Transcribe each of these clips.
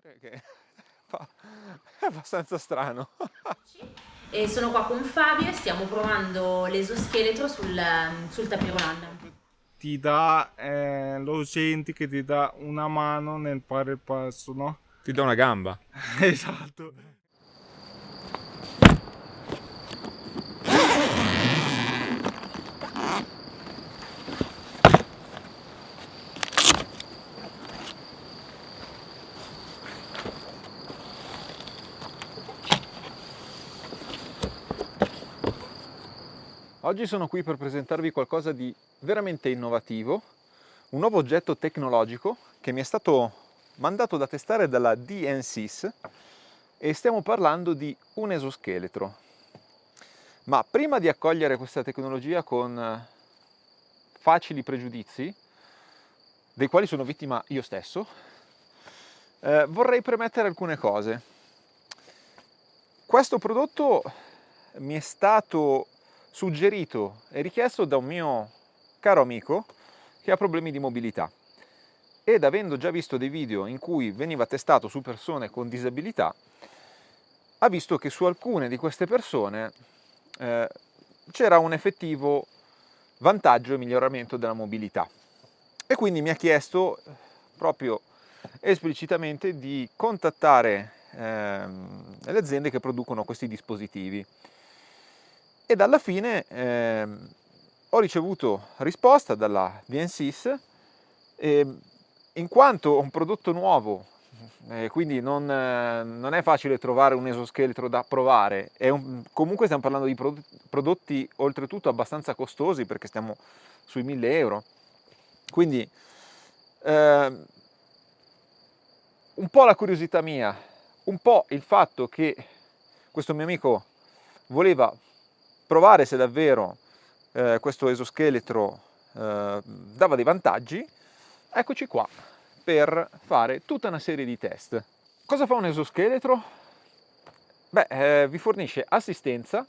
dire che è abbastanza strano. E sono qua con Fabio e stiamo provando l'esoscheletro sul tapis roulant. Ti dà, lo senti che ti dà una mano nel fare il passo, no? Ti do una gamba. Esatto. Oggi sono qui per presentarvi qualcosa di veramente innovativo, un nuovo oggetto tecnologico che mi è stato mandato da testare dalla DNSys e stiamo parlando di un esoscheletro. Ma prima di accogliere questa tecnologia con facili pregiudizi, dei quali sono vittima io stesso, vorrei premettere alcune cose. Questo prodotto mi è stato suggerito e richiesto da un mio caro amico che ha problemi di mobilità ed avendo già visto dei video in cui veniva testato su persone con disabilità, ha visto che su alcune di queste persone c'era un effettivo vantaggio e miglioramento della mobilità e quindi mi ha chiesto proprio esplicitamente di contattare le aziende che producono questi dispositivi ed alla fine ho ricevuto risposta dalla DNSys in quanto un prodotto nuovo, quindi non è facile trovare un esoscheletro da provare, comunque stiamo parlando di prodotti oltretutto abbastanza costosi perché stiamo sui 1000 euro, quindi un po' la curiosità mia, un po' il fatto che questo mio amico voleva provare se davvero questo esoscheletro dava dei vantaggi, eccoci qua per fare tutta una serie di test. Cosa fa un esoscheletro? Beh, vi fornisce assistenza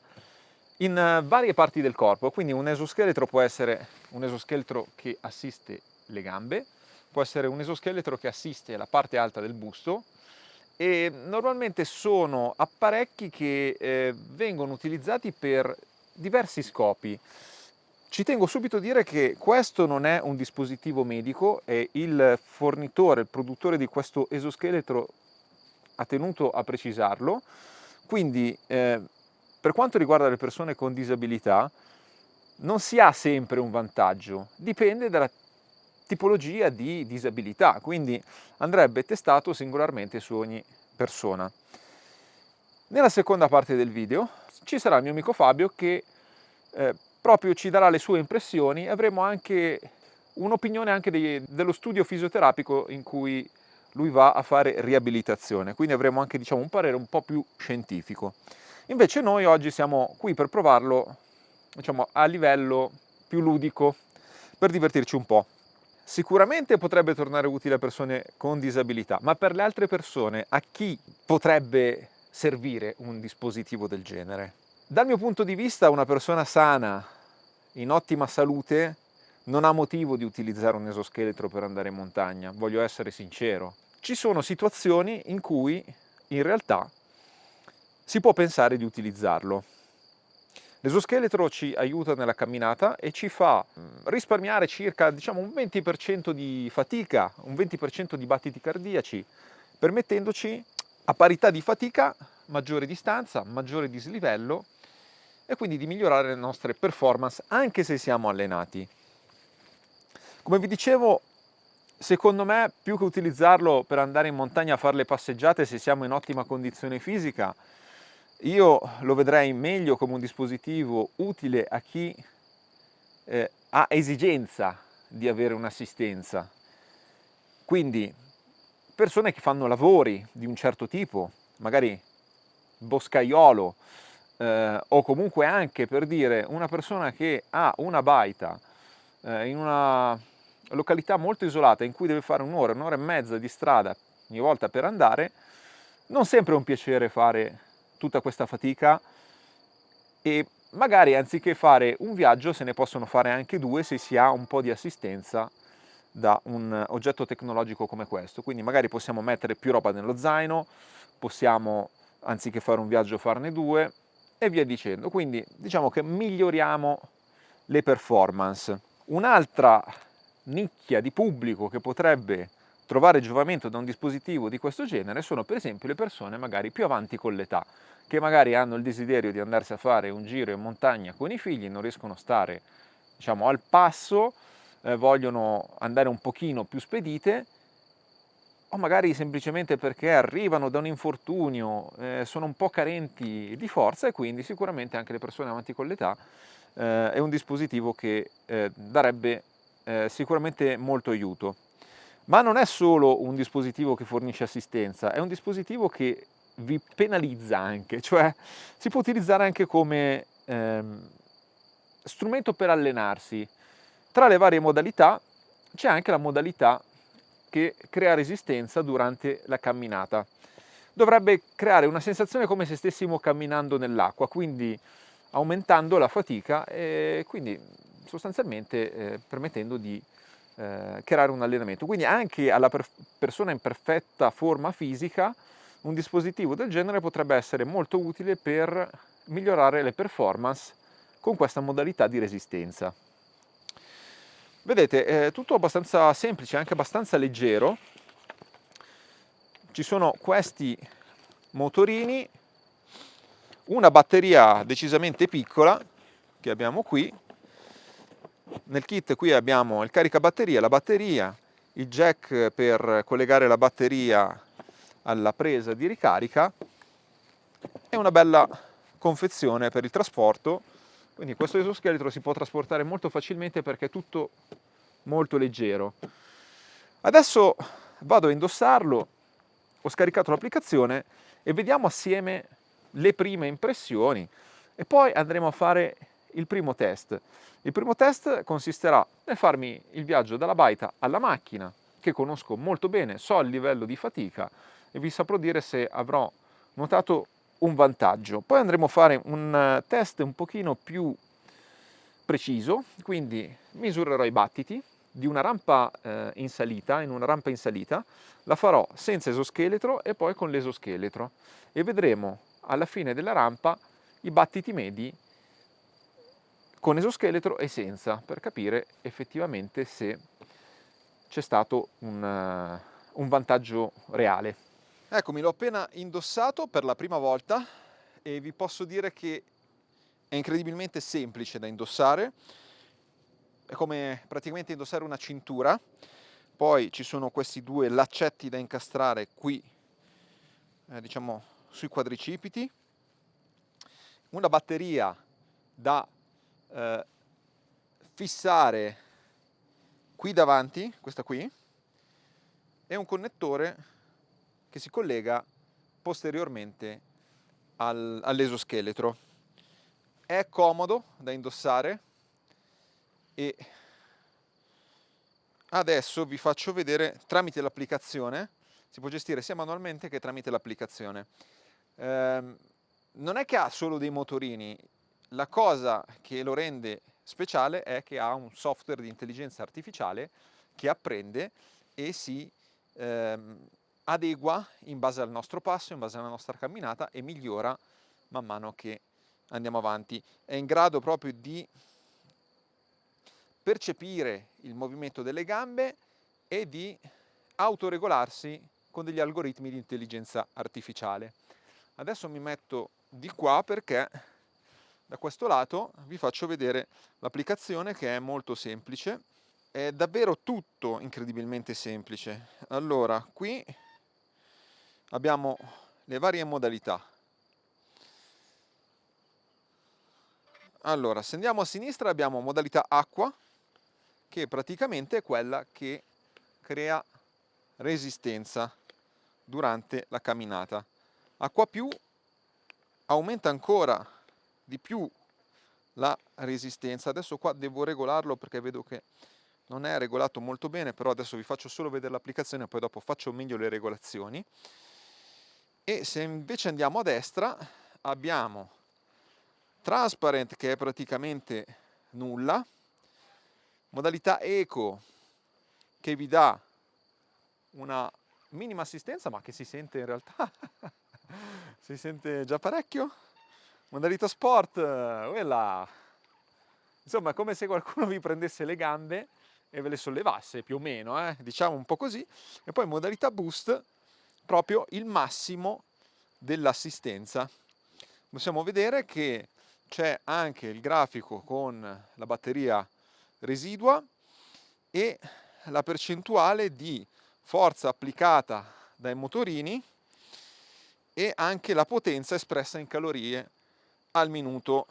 in varie parti del corpo, quindi un esoscheletro può essere un esoscheletro che assiste le gambe, può essere un esoscheletro che assiste la parte alta del busto e normalmente sono apparecchi che vengono utilizzati per diversi scopi. Ci tengo subito a dire che questo non è un dispositivo medico e il fornitore, il produttore di questo esoscheletro ha tenuto a precisarlo, quindi per quanto riguarda le persone con disabilità non si ha sempre un vantaggio, dipende dalla tipologia di disabilità, quindi andrebbe testato singolarmente su ogni persona. Nella seconda parte del video ci sarà il mio amico Fabio che proprio ci darà le sue impressioni e avremo anche un'opinione anche dello studio fisioterapico in cui lui va a fare riabilitazione, quindi avremo anche diciamo un parere un po' più scientifico. Invece noi oggi siamo qui per provarlo diciamo a livello più ludico, per divertirci un po'. Sicuramente potrebbe tornare utile a persone con disabilità, ma per le altre persone a chi potrebbe servire un dispositivo del genere? Dal mio punto di vista una persona sana, in ottima salute, non ha motivo di utilizzare un esoscheletro per andare in montagna, voglio essere sincero. Ci sono situazioni in cui in realtà si può pensare di utilizzarlo. L'esoscheletro ci aiuta nella camminata e ci fa risparmiare circa diciamo, un 20% di fatica, un 20% di battiti cardiaci, permettendoci a parità di fatica maggiore distanza, maggiore dislivello e quindi di migliorare le nostre performance anche se siamo allenati. Come vi dicevo, secondo me più che utilizzarlo per andare in montagna a fare le passeggiate se siamo in ottima condizione fisica, io lo vedrei meglio come un dispositivo utile a chi ha esigenza di avere un'assistenza. Quindi persone che fanno lavori di un certo tipo, magari boscaiolo, o comunque anche per dire una persona che ha una baita in una località molto isolata in cui deve fare un'ora e mezza di strada ogni volta per andare, non sempre è un piacere fare tutta questa fatica e magari anziché fare un viaggio se ne possono fare anche due se si ha un po' di assistenza da un oggetto tecnologico come questo. Quindi magari possiamo mettere più roba nello zaino, possiamo, anziché fare un viaggio, farne due e via dicendo. Quindi diciamo che miglioriamo le performance. Un'altra nicchia di pubblico che potrebbe trovare giovamento da un dispositivo di questo genere sono per esempio le persone magari più avanti con l'età, che magari hanno il desiderio di andarsi a fare un giro in montagna con i figli, non riescono a stare, diciamo, al passo, vogliono andare un pochino più spedite, o magari semplicemente perché arrivano da un infortunio, sono un po' carenti di forza, e quindi sicuramente anche le persone avanti con l'età è un dispositivo che darebbe sicuramente molto aiuto. Ma non è solo un dispositivo che fornisce assistenza, è un dispositivo che vi penalizza anche, cioè si può utilizzare anche come strumento per allenarsi. Tra le varie modalità c'è anche la modalità che crea resistenza durante la camminata. Dovrebbe creare una sensazione come se stessimo camminando nell'acqua, quindi aumentando la fatica e quindi sostanzialmente permettendo di creare un allenamento. Quindi anche alla persona in perfetta forma fisica un dispositivo del genere potrebbe essere molto utile per migliorare le performance con questa modalità di resistenza. Vedete, è tutto abbastanza semplice, anche abbastanza leggero. Ci sono questi motorini, una batteria decisamente piccola che abbiamo qui. Nel kit qui abbiamo il caricabatteria, la batteria, il jack per collegare la batteria alla presa di ricarica e una bella confezione per il trasporto. Quindi questo esoscheletro si può trasportare molto facilmente perché è tutto molto leggero. Adesso vado a indossarlo, ho scaricato l'applicazione e vediamo assieme le prime impressioni e poi andremo a fare il primo test. Il primo test consisterà nel farmi il viaggio dalla baita alla macchina, che conosco molto bene, so il livello di fatica e vi saprò dire se avrò notato un vantaggio. Poi andremo a fare un test un pochino più preciso, quindi misurerò i battiti di una rampa in salita, in una rampa in salita, la farò senza esoscheletro e poi con l'esoscheletro e vedremo alla fine della rampa i battiti medi con esoscheletro e senza, per capire effettivamente se c'è stato un vantaggio reale. Eccomi, l'ho appena indossato per la prima volta e vi posso dire che è incredibilmente semplice da indossare, è come praticamente indossare una cintura. Poi ci sono questi due laccetti da incastrare qui, diciamo sui quadricipiti, una batteria da fissare qui davanti, questa qui, e un connettore che si collega posteriormente all'esoscheletro. È comodo da indossare e adesso vi faccio vedere tramite l'applicazione. Si può gestire sia manualmente che tramite l'applicazione. Non è che ha solo dei motorini, la cosa che lo rende speciale è che ha un software di intelligenza artificiale che apprende e si adegua in base al nostro passo, in base alla nostra camminata e migliora man mano che andiamo avanti. È in grado proprio di percepire il movimento delle gambe e di autoregolarsi con degli algoritmi di intelligenza artificiale. Adesso mi metto di qua perché da questo lato vi faccio vedere l'applicazione, che è molto semplice. È davvero tutto incredibilmente semplice. Allora, qui abbiamo le varie modalità. Allora, se andiamo a sinistra abbiamo modalità acqua, che praticamente è quella che crea resistenza durante la camminata. Acqua più aumenta ancora di più la resistenza. Adesso qua devo regolarlo perché vedo che non è regolato molto bene, però adesso vi faccio solo vedere l'applicazione e poi dopo faccio meglio le regolazioni. E se invece andiamo a destra abbiamo transparent, che è praticamente nulla, modalità eco che vi dà una minima assistenza, ma che si sente in realtà, si sente già parecchio. Modalità sport, quella, insomma, è come se qualcuno vi prendesse le gambe e ve le sollevasse, più o meno, diciamo un po' così. E poi modalità boost, proprio il massimo dell'assistenza. Possiamo vedere che c'è anche il grafico con la batteria residua e la percentuale di forza applicata dai motorini e anche la potenza espressa in calorie al minuto.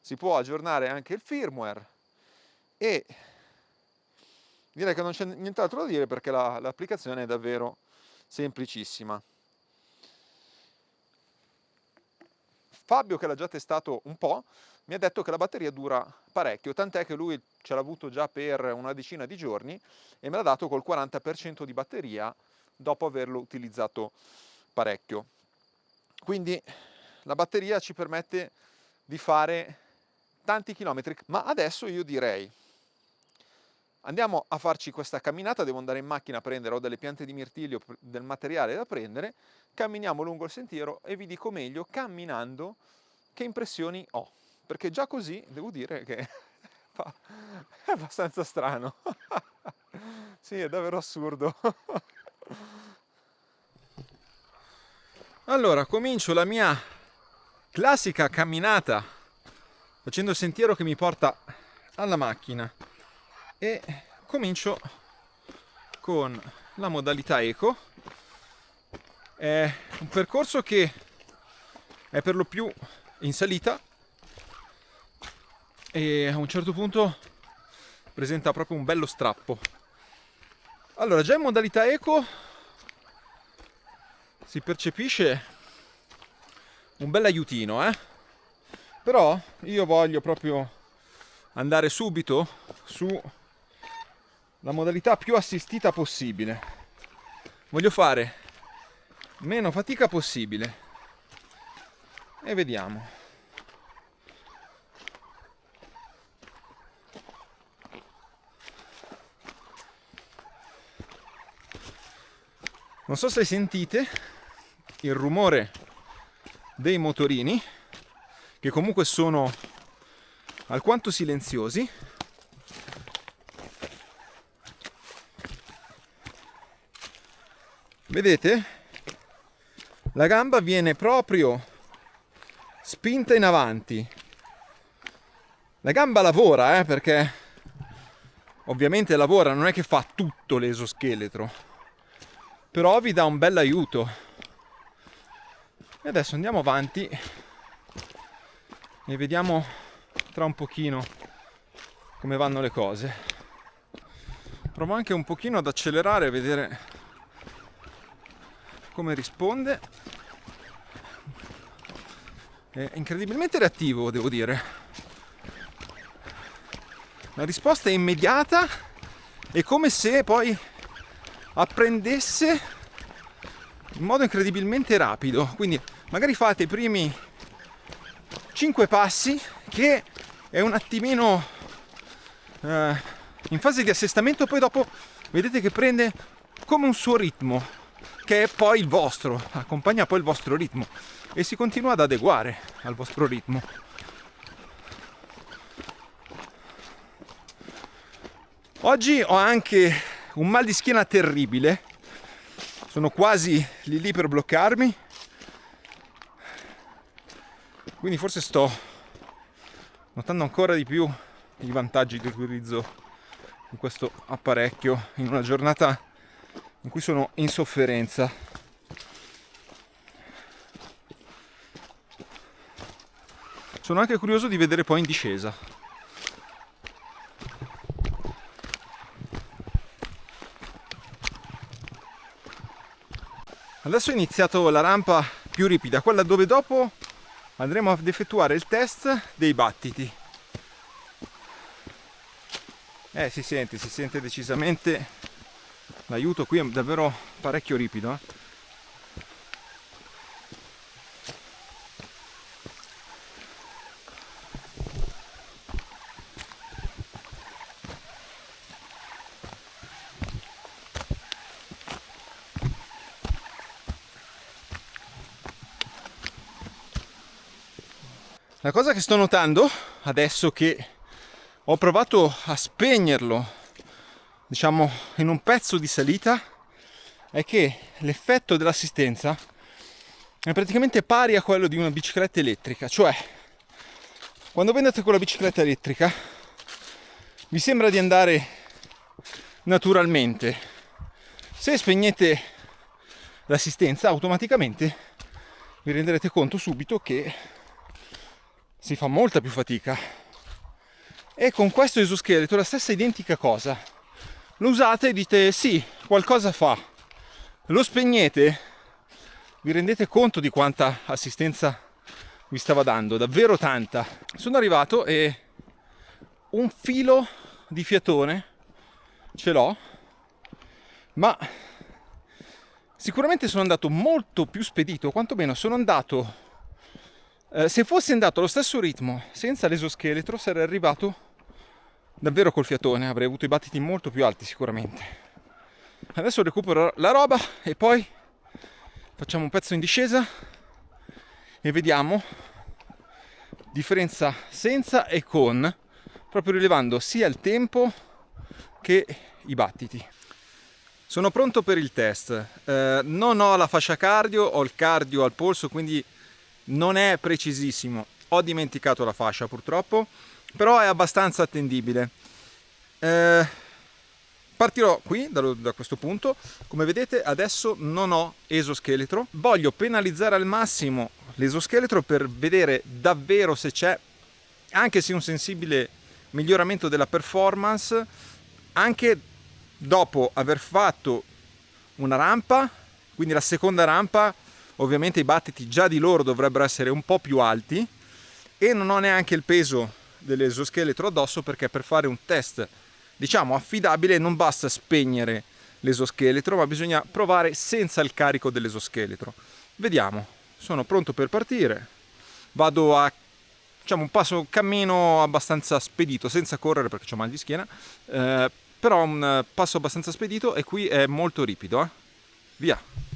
Si può aggiornare anche il firmware e direi che non c'è nient'altro da dire, perché l'applicazione è davvero semplicissima. Fabio, che l'ha già testato un po', mi ha detto che la batteria dura parecchio, tant'è che lui ce l'ha avuto già per una decina di giorni e me l'ha dato col 40% di batteria dopo averlo utilizzato parecchio. Quindi la batteria ci permette di fare tanti chilometri, ma adesso io direi andiamo a farci questa camminata. Devo andare in macchina a prendere, ho delle piante di mirtillo, del materiale da prendere, camminiamo lungo il sentiero e vi dico meglio camminando che impressioni ho, perché già così devo dire che è abbastanza strano. Sì, è davvero assurdo. Allora, comincio la mia classica camminata facendo il sentiero che mi porta alla macchina e comincio con la modalità eco. È un percorso che è per lo più in salita e a un certo punto presenta proprio un bello strappo. Allora, già in modalità eco si percepisce un bel aiutino, però io voglio proprio andare subito su la modalità più assistita possibile. Voglio fare meno fatica possibile e vediamo. Non so se sentite il rumore dei motorini, che comunque sono alquanto silenziosi. Vedete? La gamba viene proprio spinta in avanti. La gamba lavora, perché ovviamente lavora, non è che fa tutto l'esoscheletro, però vi dà un bel aiuto. E adesso andiamo avanti e vediamo tra un pochino come vanno le cose. Provo anche un pochino ad accelerare, a vedere come risponde. È incredibilmente reattivo, devo dire. La risposta è immediata, è come se poi apprendesse in modo incredibilmente rapido. Quindi magari fate i primi 5 passi, che è un attimino in fase di assestamento, poi dopo vedete che prende come un suo ritmo, che è poi il vostro, accompagna poi il vostro ritmo e si continua ad adeguare al vostro ritmo. Oggi ho anche un mal di schiena terribile, sono quasi lì per bloccarmi, quindi forse sto notando ancora di più i vantaggi dell'utilizzo di questo apparecchio in una giornata in cui sono in sofferenza. Sono anche curioso di vedere poi in discesa. Adesso è iniziato la rampa più ripida, quella dove dopo andremo ad effettuare il test dei battiti. Si sente decisamente l'aiuto, qui è davvero parecchio ripido. La cosa che sto notando adesso che ho provato a spegnerlo, diciamo, in un pezzo di salita, è che l'effetto dell'assistenza è praticamente pari a quello di una bicicletta elettrica. Cioè, quando voi andate con la bicicletta elettrica vi sembra di andare naturalmente. Se spegnete l'assistenza, automaticamente vi renderete conto subito che si fa molta più fatica. E con questo esoscheletro è la stessa identica cosa. Lo usate e dite sì, qualcosa fa. Lo spegnete, vi rendete conto di quanta assistenza vi stava dando, davvero tanta. Sono arrivato e un filo di fiatone ce l'ho, ma sicuramente sono andato molto più spedito, quantomeno sono andato, se fossi andato allo stesso ritmo senza l'esoscheletro sarei arrivato davvero col fiatone, avrei avuto i battiti molto più alti sicuramente. Adesso recupero la roba e poi facciamo un pezzo in discesa e vediamo differenza senza e con, proprio rilevando sia il tempo che i battiti. Sono pronto per il test. Non ho la fascia cardio, ho il cardio al polso, quindi non è precisissimo. Ho dimenticato la fascia purtroppo, però è abbastanza attendibile. Partirò qui da questo punto. Come vedete adesso non ho esoscheletro. Voglio penalizzare al massimo l'esoscheletro per vedere davvero se c'è anche se un sensibile miglioramento della performance anche dopo aver fatto una rampa. Quindi la seconda rampa, ovviamente i battiti già di loro dovrebbero essere un po' più alti e non ho neanche il peso dell'esoscheletro addosso, perché per fare un test diciamo affidabile non basta spegnere l'esoscheletro, ma bisogna provare senza il carico dell'esoscheletro. Vediamo, sono pronto per partire, vado a diciamo un passo cammino abbastanza spedito, senza correre perché ho mal di schiena, però un passo abbastanza spedito e qui è molto ripido, via.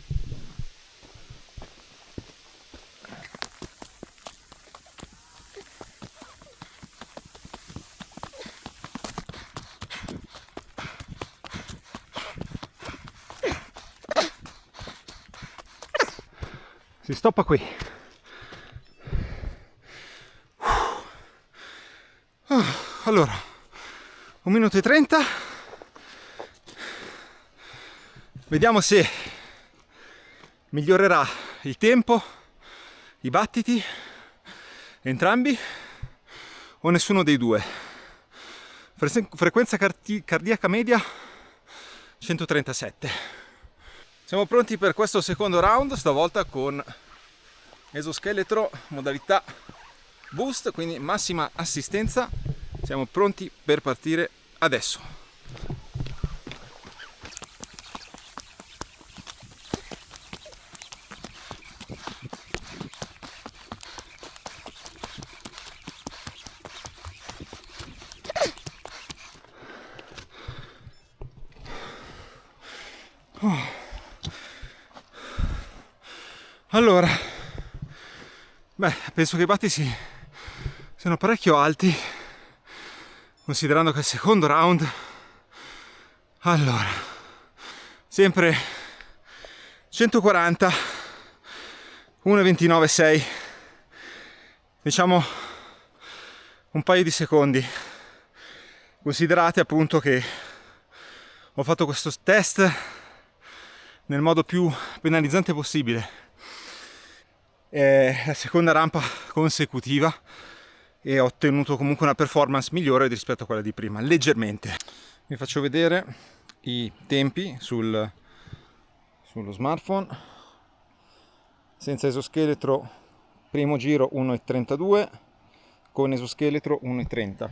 Si stoppa qui. Allora, 1 minuto e 30. Vediamo se migliorerà il tempo, i battiti, entrambi o nessuno dei due. Frequenza cardiaca media 137. Siamo pronti per questo secondo round, stavolta con esoscheletro modalità boost, quindi massima assistenza. Siamo pronti per partire adesso. Allora, penso che i battiti siano parecchio alti, considerando che è il secondo round. Allora, sempre 140, 1:29,6, diciamo un paio di secondi. Considerate appunto che ho fatto questo test nel modo più penalizzante possibile. È la seconda rampa consecutiva e ho ottenuto comunque una performance migliore rispetto a quella di prima, leggermente. Vi faccio vedere i tempi sullo smartphone. Senza esoscheletro primo giro 1:32, con esoscheletro 1:30.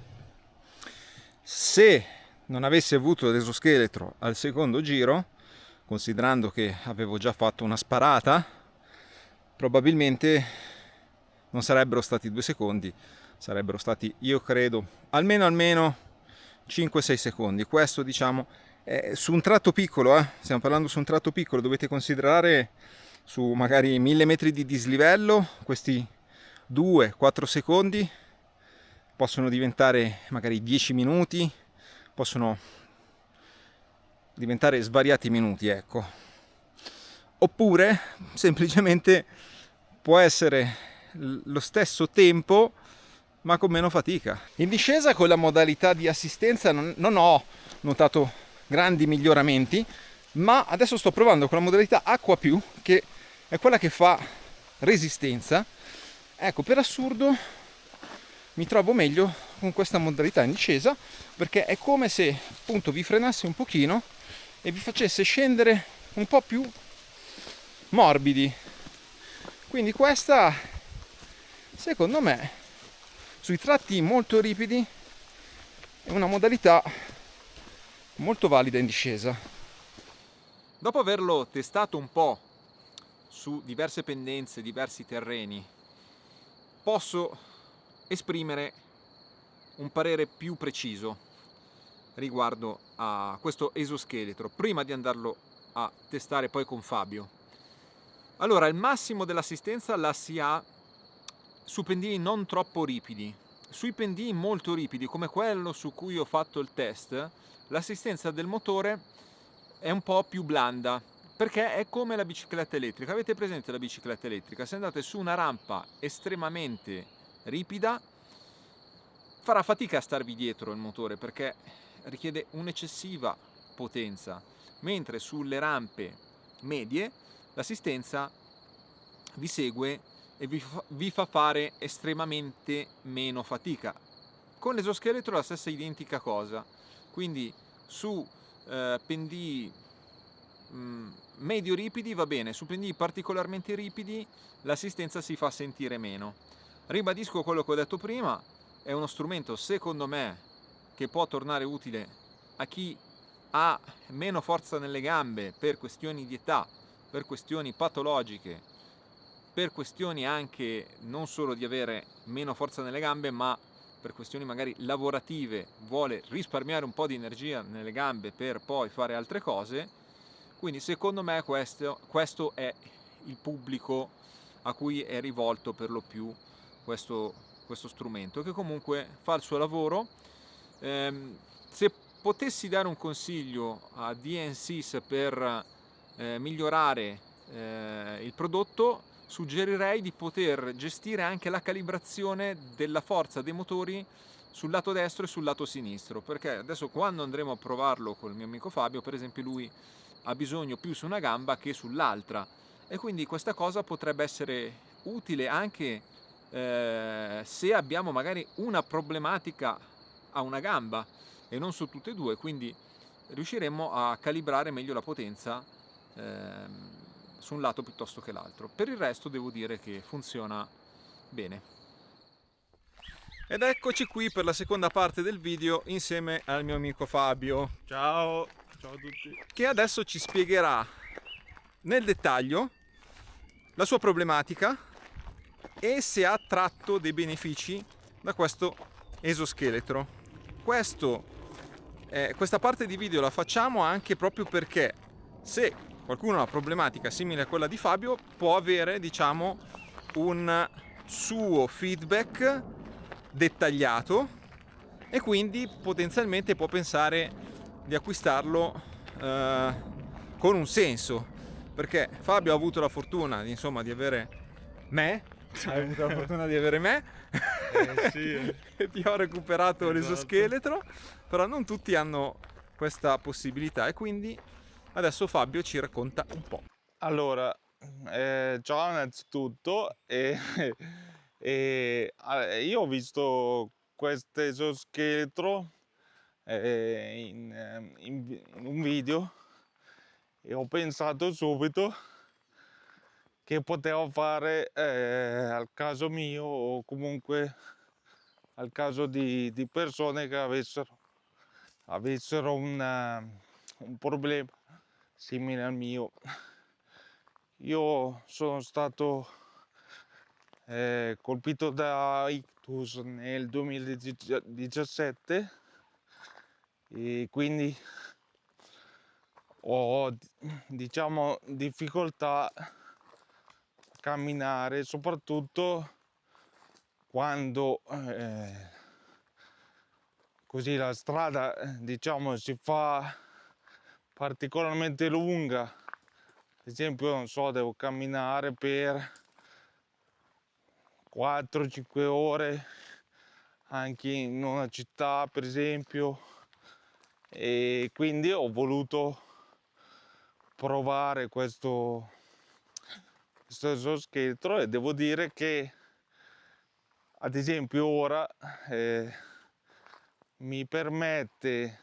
Se non avessi avuto l'esoscheletro al secondo giro, considerando che avevo già fatto una sparata, probabilmente non sarebbero stati 2 secondi, sarebbero stati, io credo, almeno 5-6 secondi. Questo diciamo su un tratto piccolo, stiamo parlando su un tratto piccolo, dovete considerare su magari 1000 metri di dislivello questi 2-4 secondi, possono diventare magari 10 minuti, possono diventare svariati minuti, ecco. Oppure semplicemente può essere lo stesso tempo ma con meno fatica. In discesa con la modalità di assistenza non ho notato grandi miglioramenti, ma adesso sto provando con la modalità acqua più, che è quella che fa resistenza. Ecco, per assurdo mi trovo meglio con questa modalità in discesa, perché è come se appunto vi frenasse un pochino e vi facesse scendere un po' più morbidi. Quindi questa, secondo me, sui tratti molto ripidi è una modalità molto valida in discesa. Dopo averlo testato un po' su diverse pendenze, diversi terreni, posso esprimere un parere più preciso riguardo a questo esoscheletro prima di andarlo a testare poi con Fabio. Allora, il massimo dell'assistenza la si ha su pendii non troppo ripidi. Sui pendii molto ripidi, come quello su cui ho fatto il test, l'assistenza del motore è un po' più blanda, perché è come la bicicletta elettrica. Avete presente la bicicletta elettrica? Se andate su una rampa estremamente ripida, farà fatica a starvi dietro il motore, perché richiede un'eccessiva potenza, mentre sulle rampe medie l'assistenza vi segue e vi fa fare estremamente meno fatica. Con l'esoscheletro la stessa identica cosa, quindi su pendii medio ripidi va bene, su pendii particolarmente ripidi l'assistenza si fa sentire meno. Ribadisco quello che ho detto prima, è uno strumento secondo me che può tornare utile a chi ha meno forza nelle gambe per questioni di età, per questioni patologiche, per questioni anche non solo di avere meno forza nelle gambe, ma per questioni magari lavorative, vuole risparmiare un po' di energia nelle gambe per poi fare altre cose. Quindi secondo me questo è il pubblico a cui è rivolto per lo più questo strumento, che comunque fa il suo lavoro. Se potessi dare un consiglio a DNSys per migliorare il prodotto, suggerirei di poter gestire anche la calibrazione della forza dei motori sul lato destro e sul lato sinistro, perché adesso quando andremo a provarlo col mio amico Fabio, per esempio, lui ha bisogno più su una gamba che sull'altra, e quindi questa cosa potrebbe essere utile anche se abbiamo magari una problematica a una gamba e non su tutte e due, quindi riusciremo a calibrare meglio la potenza su un lato piuttosto che l'altro. Per il resto devo dire che funziona bene. Ed eccoci qui per la seconda parte del video insieme al mio amico Fabio. Ciao, ciao a tutti. Che adesso ci spiegherà nel dettaglio la sua problematica e se ha tratto dei benefici da questo esoscheletro. Questa parte di video la facciamo anche proprio perché se qualcuno ha una problematica simile a quella di Fabio può avere, diciamo, un suo feedback dettagliato e quindi potenzialmente può pensare di acquistarlo con un senso, perché Fabio ha avuto la fortuna di avere me. Hai avuto la fortuna di avere me. Sì. E ti ho recuperato Esatto. L'esoscheletro, però non tutti hanno questa possibilità e quindi adesso Fabio ci racconta un po'. Allora, ciao innanzitutto. Io ho visto questo esoscheletro in un video e ho pensato subito che potevo fare al caso mio o comunque al caso di persone che avessero un problema simile al mio. Io sono stato colpito da ictus nel 2017 e quindi ho, difficoltà a camminare, soprattutto quando così la strada diciamo si fa particolarmente lunga, ad esempio non so, devo camminare per 4-5 ore anche in una città per esempio, e quindi ho voluto provare questo esoscheletro e devo dire che ad esempio ora mi permette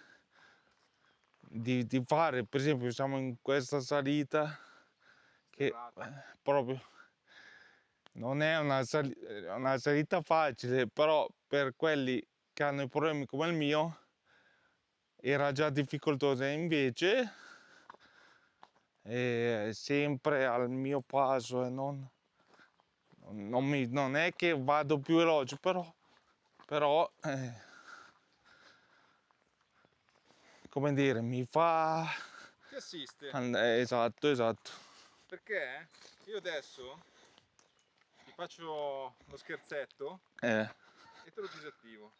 di fare, per esempio siamo in questa salita che proprio non è una salita facile, però per quelli che hanno i problemi come il mio era già difficoltosa, invece sempre al mio passo e non è che vado più veloce, però come dire, mi fa... Ti assiste. Esatto. Perché io adesso ti faccio lo scherzetto Eh, e te lo disattivo.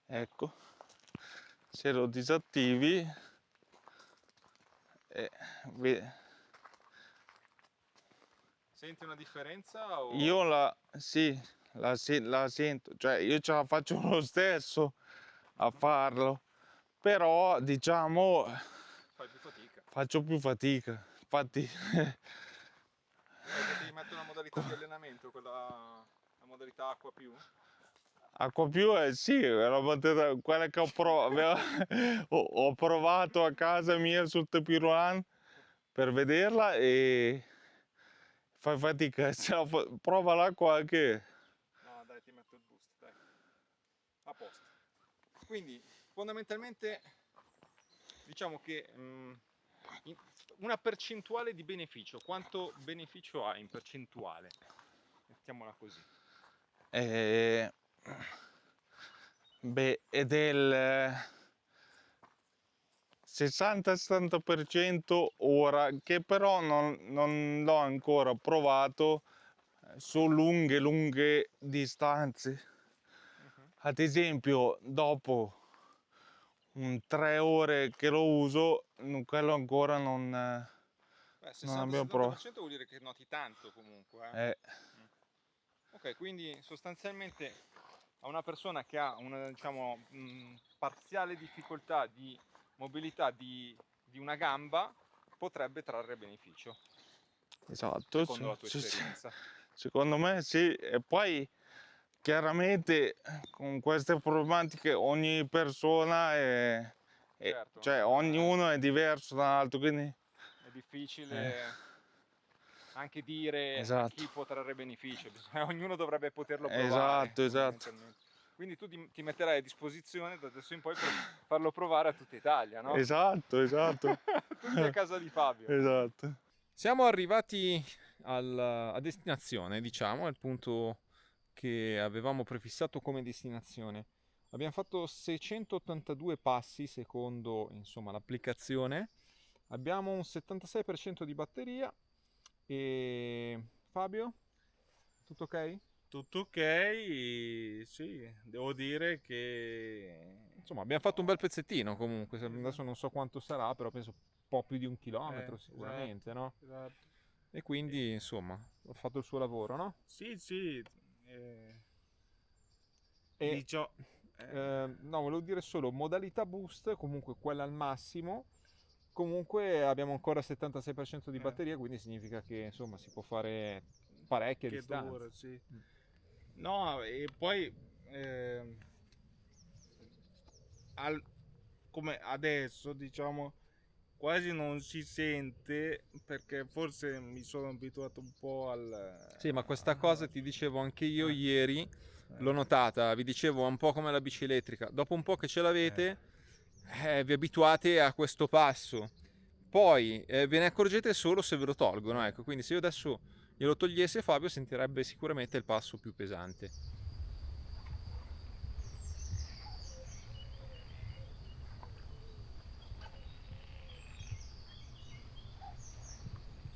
ecco, se lo disattivi, ve- Senti una differenza o io sì, la sento, cioè io ce la faccio lo stesso a farlo, però diciamo fai più fatica? faccio più fatica, infatti Perché ti metto una modalità di allenamento, la modalità acqua più? acqua più sì, è quella che ho provato a casa mia sul tapis roulant per vederla e fai fatica, prova l'acqua anche. No, dai, ti metto il boost, dai. A posto. Quindi, fondamentalmente, diciamo che una percentuale di beneficio, quanto beneficio ha in percentuale? Mettiamola così. Beh, è del 60-70% ora, che però non l'ho ancora provato su lunghe distanze. Ad esempio, dopo 3 ore che lo uso, quello ancora non Beh, abbiamo provato. 60-70% vuol dire che noti tanto comunque. Ok, quindi sostanzialmente a una persona che ha una, diciamo, parziale difficoltà di mobilità di una gamba potrebbe trarre beneficio, Esatto, secondo la tua esperienza. secondo me sì, e poi chiaramente con queste problematiche ogni persona Certo, cioè ognuno è diverso dall'altro, quindi è difficile anche dire a esatto, chi può trarre beneficio, ognuno dovrebbe poterlo provare esatto. fondamentalmente. Quindi tu ti metterai a disposizione da adesso in poi per farlo provare a tutta Italia, no? Esatto. Tutti a casa di Fabio. Esatto. Siamo arrivati a destinazione, diciamo, al punto che avevamo prefissato come destinazione. Abbiamo fatto 682 passi secondo, insomma, l'applicazione. Abbiamo un 76% di batteria e Fabio, tutto ok? Tutto ok, sì, devo dire che Insomma, abbiamo fatto un bel pezzettino comunque, adesso non so quanto sarà, però penso un po' più di 1 chilometro sicuramente, no? esatto. E quindi, insomma, ho fatto il suo lavoro, no? Sì, E dicio, no, volevo dire solo modalità boost, comunque quella al massimo. Comunque abbiamo ancora 76% di batteria, quindi significa che insomma si può fare parecchia che distanza. dura, sì. No, e poi come adesso, diciamo, quasi non si sente perché forse mi sono abituato un po' Sì, ma questa cosa ti dicevo anche io ieri, l'ho notata, vi dicevo un po' come la bici elettrica, dopo un po' che ce l'avete vi abituate a questo passo, poi ve ne accorgete solo se ve lo tolgono, ecco, quindi se io adesso glielo togliessi Fabio sentirebbe sicuramente il passo più pesante.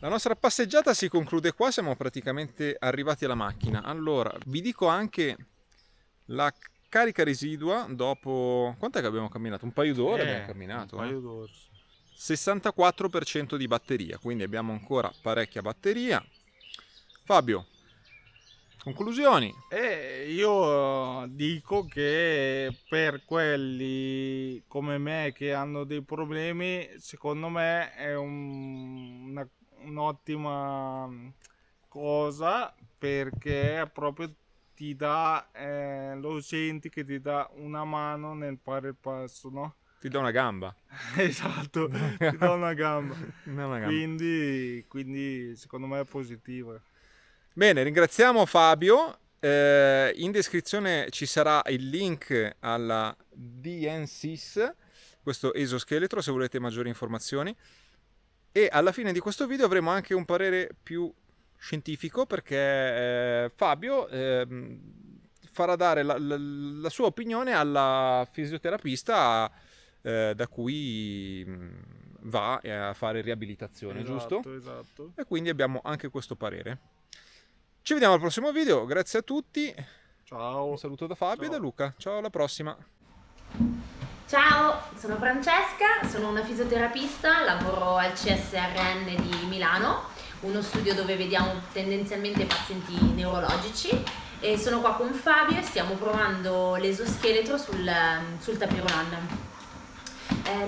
La nostra passeggiata si conclude qua, siamo praticamente arrivati alla macchina. Allora, vi dico anche la carica residua dopo... Quant'è che abbiamo camminato? Un paio d'ore abbiamo camminato. Un paio d'ore. 64% di batteria, quindi abbiamo ancora parecchia batteria. Fabio, conclusioni? Io dico che per quelli come me che hanno dei problemi, secondo me è un'ottima cosa, perché proprio ti dà, lo senti che ti dà una mano nel fare il passo, no? Ti do una gamba. Esatto, ti dà una gamba. Una gamba. Quindi secondo me è positiva. Bene, ringraziamo Fabio. In descrizione ci sarà il link alla DNSys, questo esoscheletro, se volete maggiori informazioni. E alla fine di questo video avremo anche un parere più scientifico, perché Fabio farà dare la sua opinione alla fisioterapista da cui va a fare riabilitazione, Esatto, giusto? esatto. E quindi abbiamo anche questo parere. Ci vediamo al prossimo video, grazie a tutti. Ciao. Un saluto da Fabio e da Luca. Ciao, alla prossima. Ciao, sono Francesca, sono una fisioterapista, lavoro al CSRN di Milano, uno studio dove vediamo tendenzialmente pazienti neurologici, e sono qua con Fabio e stiamo provando l'esoscheletro sul tapis-roulant.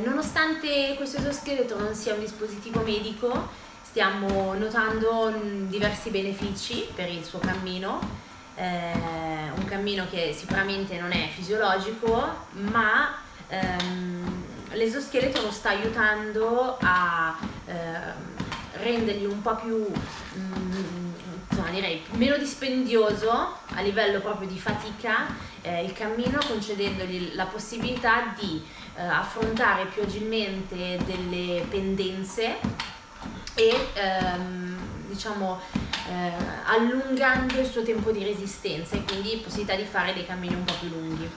Nonostante questo esoscheletro non sia un dispositivo medico, stiamo notando diversi benefici per il suo cammino, un cammino che sicuramente non è fisiologico, ma l'esoscheletro lo sta aiutando a rendergli un po' più, insomma, direi meno dispendioso a livello proprio di fatica il cammino, concedendogli la possibilità di affrontare più agilmente delle pendenze e diciamo allungando il suo tempo di resistenza, e quindi possibilità di fare dei cammini un po' più lunghi.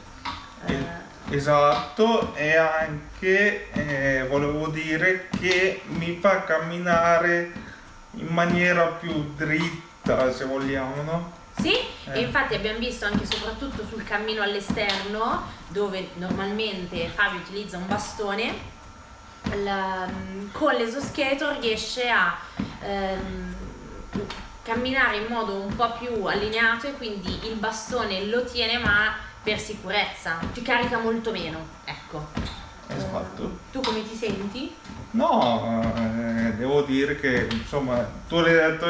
Esatto, e anche volevo dire che mi fa camminare in maniera più dritta, se vogliamo, no? Sì, e infatti abbiamo visto anche soprattutto sul cammino all'esterno, dove normalmente Fabio utilizza un bastone, con l'esoscheletro riesce a camminare in modo un po' più allineato, e quindi il bastone lo tiene, ma per sicurezza ti carica molto meno, ecco. Esatto. Tu come ti senti? No, devo dire che insomma tu hai detto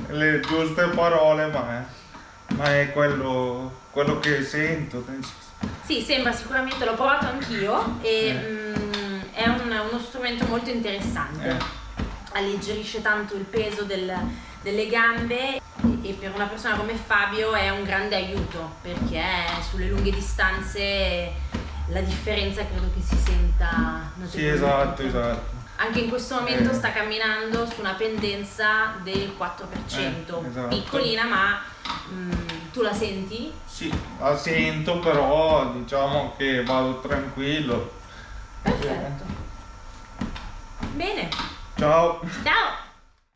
le giuste parole, ma è quello che sento. Sì, sembra sicuramente, l'ho provato anch'io e è uno strumento molto interessante. Alleggerisce tanto il peso delle gambe, e per una persona come Fabio è un grande aiuto, perché sulle lunghe distanze la differenza credo che si senta notevolmente. Sì, esatto. Anche in questo momento sta camminando su una pendenza del 4%, esatto. piccolina, ma tu la senti? Sì, la sento, però diciamo che vado tranquillo. Perfetto. Bene. Ciao. Ciao.